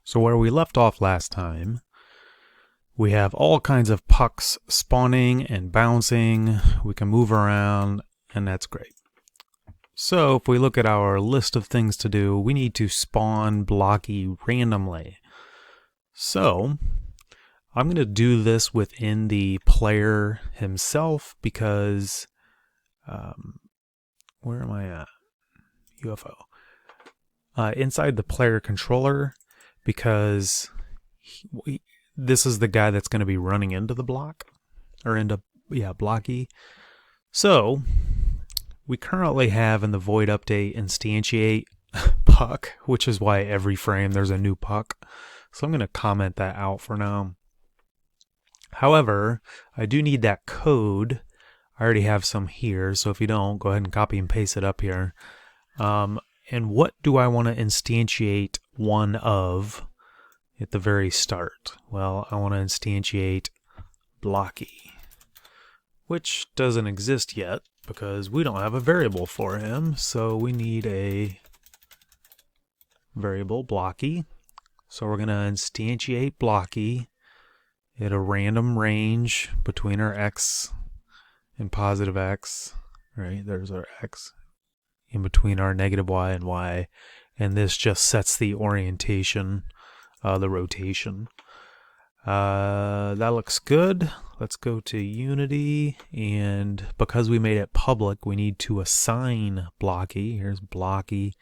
So where we left off last time, we have all kinds of pucks spawning and bouncing. We can move around, and that's great. So if we look at our list of things to do, we need to spawn Blocky randomly. So I'm going to do this within the player himself because, where am I at? UFO. Inside the player controller, because this is the guy that's going to be running into the block, or into, Blocky. So we currently have in the void update instantiate puck, which is why every frame there's a new puck. So I'm going to comment that out for now. However, I do need that code. I already have some here, so if you don't, go ahead and copy and paste it up here. And what do I want to instantiate one of at the very start? Well, I want to instantiate Blocky, which doesn't exist yet because we don't have a variable for him. So we need a variable Blocky. So we're going to instantiate Blocky at a random range between our x and positive x. Right, there's our x. In between our negative y and y, and this just sets the orientation, the rotation. That looks good. Let's go to Unity, and because we made it public, we need to assign Blocky. Here's Blocky.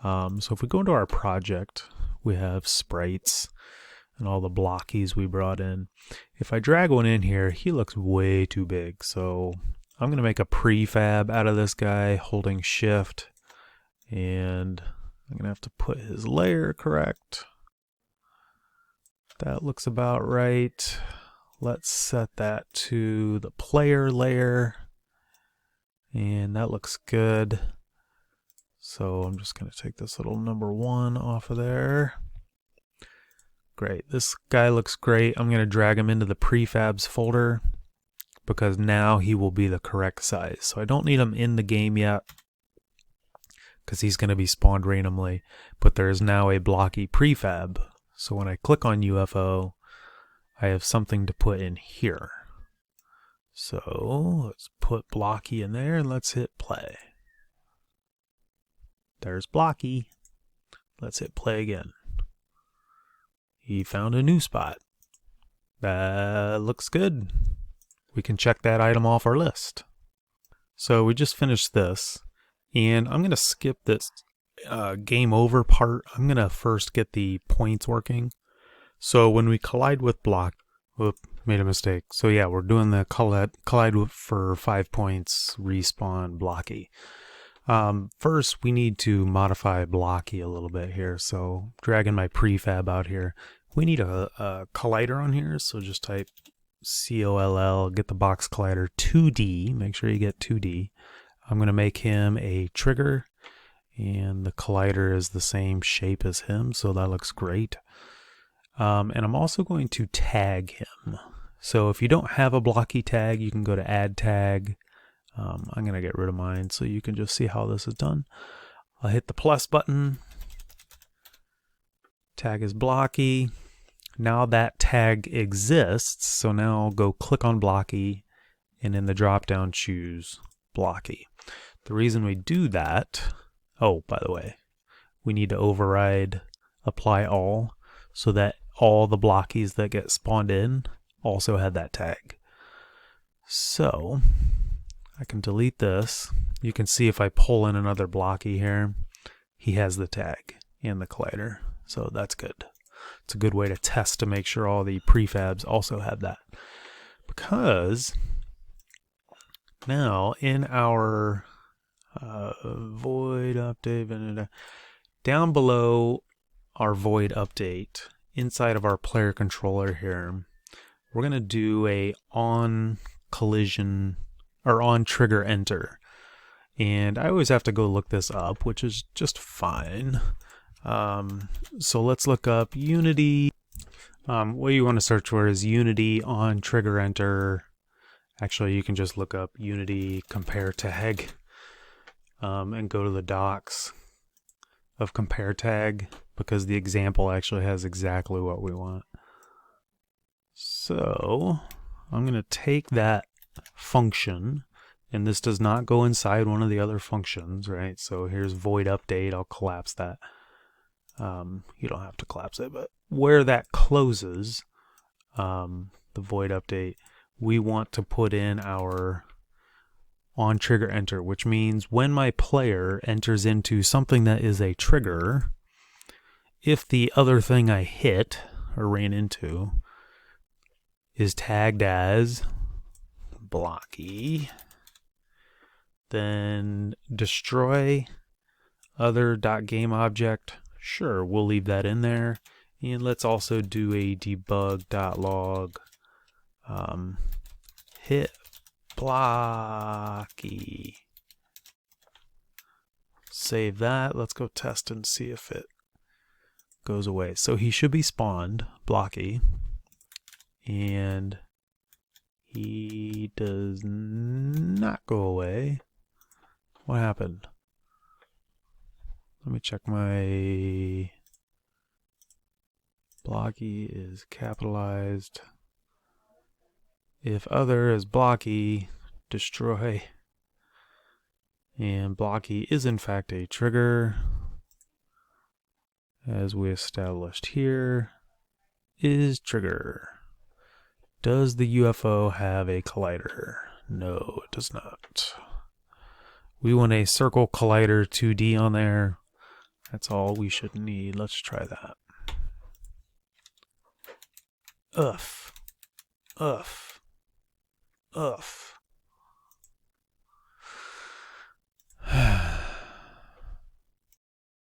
So if we go into our project, we have sprites and all the Blockies we brought in. If I drag one in here, he looks way too big, so I'm going to make a prefab out of this guy holding shift, and I'm going to have to put his layer correct. That looks about right. Let's set that to the player layer, and that looks good. So I'm just going to take this little number 1 off of there. Great, this guy looks great. I'm going to drag him into the prefabs folder, because now he will be the correct size. So I don't need him in the game yet because he's going to be spawned randomly, but there is now a Blocky prefab. So when I click on UFO, I have something to put in here. So let's put Blocky in there and let's hit play. There's Blocky. Let's hit play again. He found a new spot. That looks good. We can check that item off our list. So we just finished this, and I'm going to skip this game over part. I'm going to first get the points working. So when we collide with block, whoop, made a mistake. So yeah, we're doing the collide for 5 points, respawn Blocky. First, we need to modify Blocky a little bit here. So dragging my prefab out here. We need a collider on here, so just type COLL, get the box collider 2D, make sure you get 2D. I'm going to make him a trigger, and the collider is the same shape as him, so that looks great. And I'm also going to tag him. So if you don't have a Blocky tag, you can go to add tag. I'm going to get rid of mine so you can just see how this is done. I'll hit the plus button. Tag is Blocky. Now that tag exists, so now I'll go click on Blocky, and in the drop down choose Blocky. The reason we do that, oh, by the way, we need to override apply all so that all the Blockies that get spawned in also have that tag. So I can delete this. You can see if I pull in another Blocky here, he has the tag and the collider, so that's good. It's a good way to test to make sure all the prefabs also have that. Because now in our void update, down below our void update, inside of our player controller here, we're going to do a on collision or on trigger enter. And I always have to go look this up, which is just fine. So let's look up Unity. What you want to search for is Unity on trigger enter. Actually, you can just look up Unity compare tag, and go to the docs of compare tag, because the example actually has exactly what we want. So I'm going to take that function, and this does not go inside one of the other functions, right? So here's void update. I'll collapse that. You don't have to collapse it, but where that closes, the void update, we want to put in our on trigger enter, which means when my player enters into something that is a trigger, if the other thing I hit or ran into is tagged as Blocky, then destroy other.gameObject. Sure, we'll leave that in there. And let's also do a debug.log hit Blocky. Save that. Let's go test and see if it goes away. So he should be spawned, Blocky, and he does not go away. What happened? Let me check my Blocky is capitalized. If other is Blocky, destroy. And Blocky is in fact a trigger, as we established here, is trigger. Does the UFO have a collider? No, it does not. We want a circle collider 2D on there. That's all we should need. Let's try that. Uff.